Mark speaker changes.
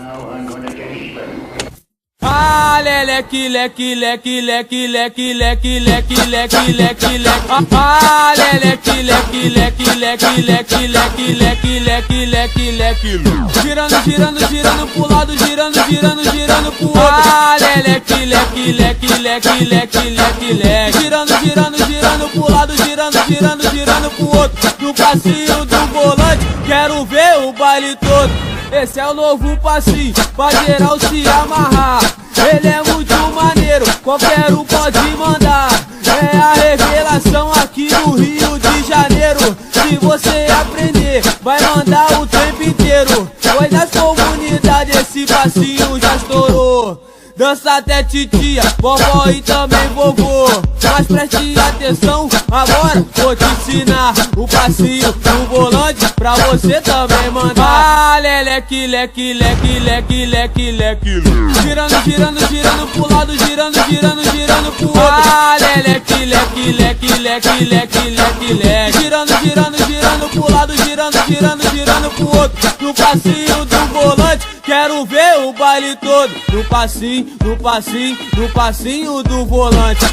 Speaker 1: Now I'm gonna get even.
Speaker 2: Ah, leque, leque, leque, leque, leque, leque, leque, leque, leque, leque. Ah, leque, leque, leque, leque, leque, leque, leque, leque, leque, leque. Girando, girando, girando pro lado, girando, girando, girando pro outro. Ah, leque, leque, leque, leque, leque, leque, leque. Girando, girando, girando pro lado, girando, girando, girando pro outro. No passinho do volante, quero ver o baile todo. Esse é o novo passinho, pra geral se amarrar. Ele é muito maneiro, qualquer um pode mandar. É a revelação aqui no Rio de Janeiro. Se você aprender, vai mandar o tempo inteiro. Pois nas comunidades esse passinho já estourou. Dança até titia, vovó e também vovô. Mas preste atenção, agora vou te ensinar o passinho do volante pra você também mandar. Ah, leque, leque, leque, leque, leque, leque. Girando, girando, girando pro lado, girando, girando, girando pro outro. Ah, leque, leque, leque, leque, leque, leque, leque. Girando, girando, girando pro lado, girando, girando, girando pro outro. No passinho do volante, quero ver o baile todo. No passinho, no passinho, no passinho do volante.